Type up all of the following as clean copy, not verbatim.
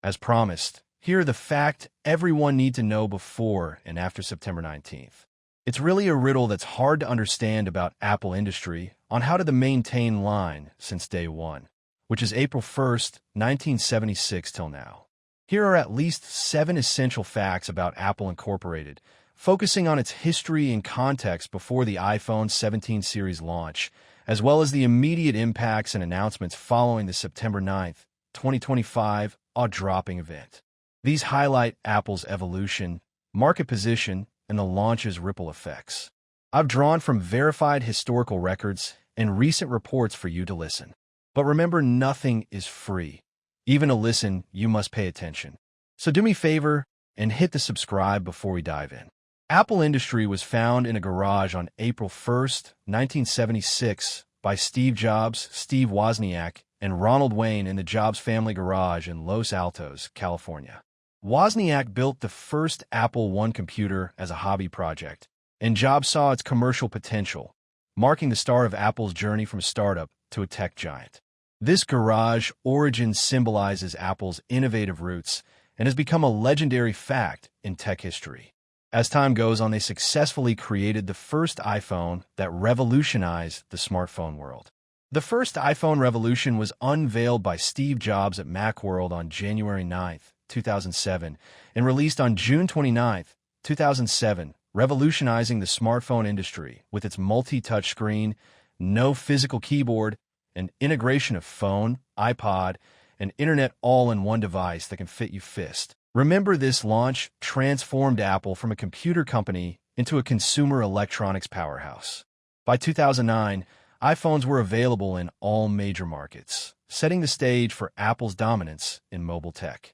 As promised, here are the facts everyone needs to know before and after September 19th. It's really a riddle that's hard to understand about Apple industry on how to maintain line since day one, which is April 1st, 1976 till now. Here are at least 7 essential facts about Apple Incorporated, focusing on its history and context before the iPhone 17 series launch, as well as the immediate impacts and announcements following the September 9th, 2025 jaw-dropping event. These highlight Apple's evolution, market position, and the launch's ripple effects. I've drawn from verified historical records and recent reports for you to listen. But remember, nothing is free. Even to listen, you must pay attention. So do me a favor and hit the subscribe before we dive in. Apple Industry was found in a garage on April 1st, 1976 by Steve Jobs, Steve Wozniak, and Ronald Wayne in the Jobs family garage in Los Altos, California. Wozniak built the first Apple I computer as a hobby project, and Jobs saw its commercial potential, marking the start of Apple's journey from a startup to a tech giant. This garage origin symbolizes Apple's innovative roots and has become a legendary fact in tech history. As time goes on, they successfully created the first iPhone that revolutionized the smartphone world. The first iPhone revolution was unveiled by Steve Jobs at Macworld on January 9, 2007, and released on June 29, 2007, revolutionizing the smartphone industry with its multi-touch screen, no physical keyboard, and integration of phone, iPod, and internet all in one device that can fit your fist. Remember, this launch transformed Apple from a computer company into a consumer electronics powerhouse. By 2009, iPhones were available in all major markets, setting the stage for Apple's dominance in mobile tech.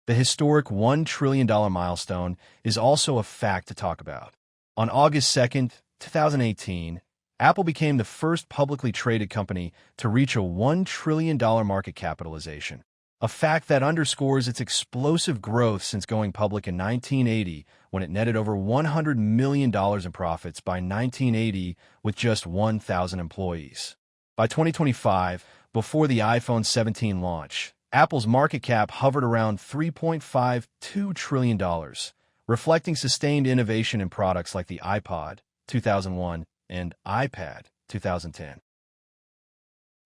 The historic $1 trillion milestone is also a fact to talk about. On August 2, 2018, Apple became the first publicly traded company to reach a $1 trillion market capitalization, a fact that underscores its explosive growth since going public in 1980, when it netted over $100 million in profits by 1980 with just 1,000 employees. By 2025, before the iPhone 17 launch, Apple's market cap hovered around $3.52 trillion, reflecting sustained innovation in products like the iPod 2001 and iPad 2010.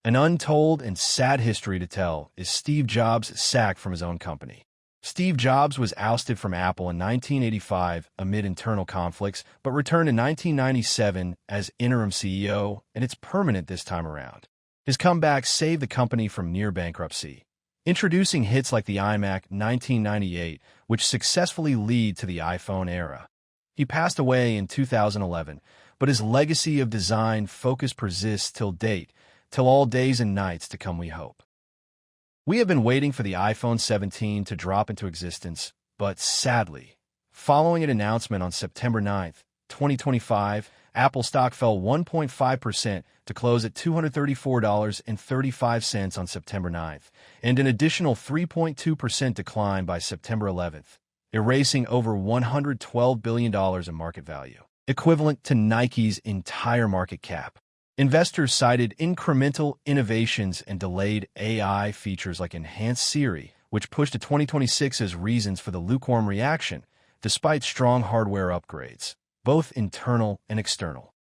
An untold and sad history to tell is Steve Jobs' sack from his own company. Steve Jobs was ousted from Apple in 1985 amid internal conflicts, but returned in 1997 as interim CEO, and it's permanent this time around. His comeback saved the company from near bankruptcy, introducing hits like the iMac 1998, which successfully lead to the iPhone era. He passed away in 2011, but his legacy of design focus persists till all days and nights to come, we hope. We have been waiting for the iPhone 17 to drop into existence, but sadly, following an announcement on September 9, 2025, Apple stock fell 1.5% to close at $234.35 on September 9th, and an additional 3.2% decline by September 11th, erasing over $112 billion in market value, equivalent to Nike's entire market cap. Investors cited incremental innovations and delayed AI features like enhanced Siri, which pushed to 2026 as reasons for the lukewarm reaction, despite strong hardware upgrades, both internal and external.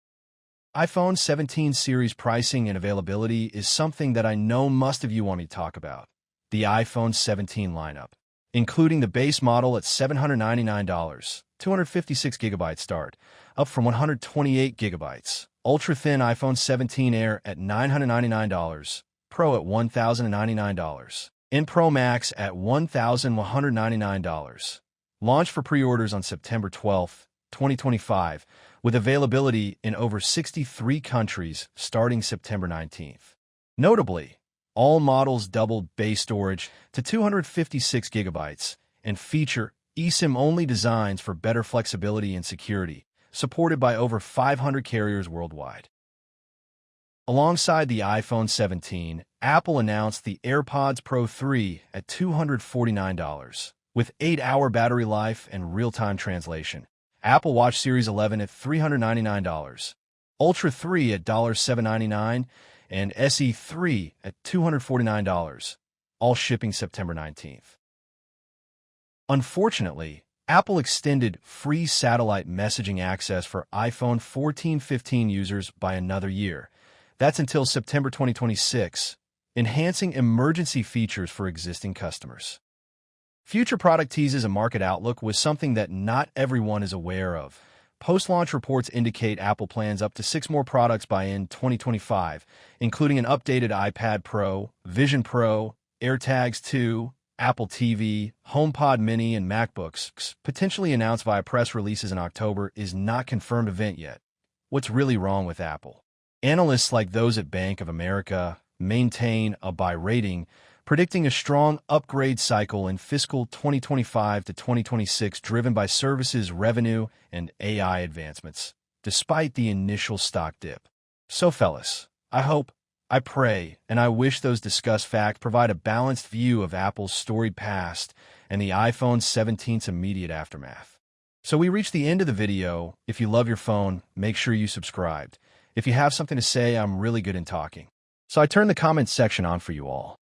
iPhone 17 series pricing and availability is something that I know most of you want me to talk about. The iPhone 17 lineup, including the base model at $799, 256 GB start, up from 128 GB. Ultra-thin iPhone 17 Air at $999, Pro at $1,099, and Pro Max at $1,199. Launch for pre-orders on September 12, 2025, with availability in over 63 countries starting September 19th. Notably, all models doubled base storage to 256 GB and feature eSIM-only designs for better flexibility and security, supported by over 500 carriers worldwide. Alongside the iPhone 17, Apple announced the AirPods Pro 3 at $249, with 8-hour battery life and real-time translation. Apple Watch Series 11 at $399, Ultra 3 at $799, and SE 3 at $249, all shipping September 19th. Unfortunately, Apple extended free satellite messaging access for iPhone 14-15 users by another year. That's until September 2026, enhancing emergency features for existing customers. Future product teases and market outlook was something that not everyone is aware of. Post-launch reports indicate Apple plans up to 6 more products by end 2025, including an updated iPad Pro, Vision Pro, AirTags 2, Apple TV, HomePod Mini, and MacBooks. Potentially announced via press releases in October is not confirmed event yet. What's really wrong with Apple? Analysts like those at Bank of America maintain a buy rating, predicting a strong upgrade cycle in fiscal 2025 to 2026 driven by services revenue and AI advancements, despite the initial stock dip. So fellas, I hope, I pray, and I wish those discussed facts provide a balanced view of Apple's storied past and the iPhone 17's immediate aftermath. So we reached the end of the video. If you love your phone, make sure you subscribed. If you have something to say, I'm really good in talking. So I turned the comments section on for you all.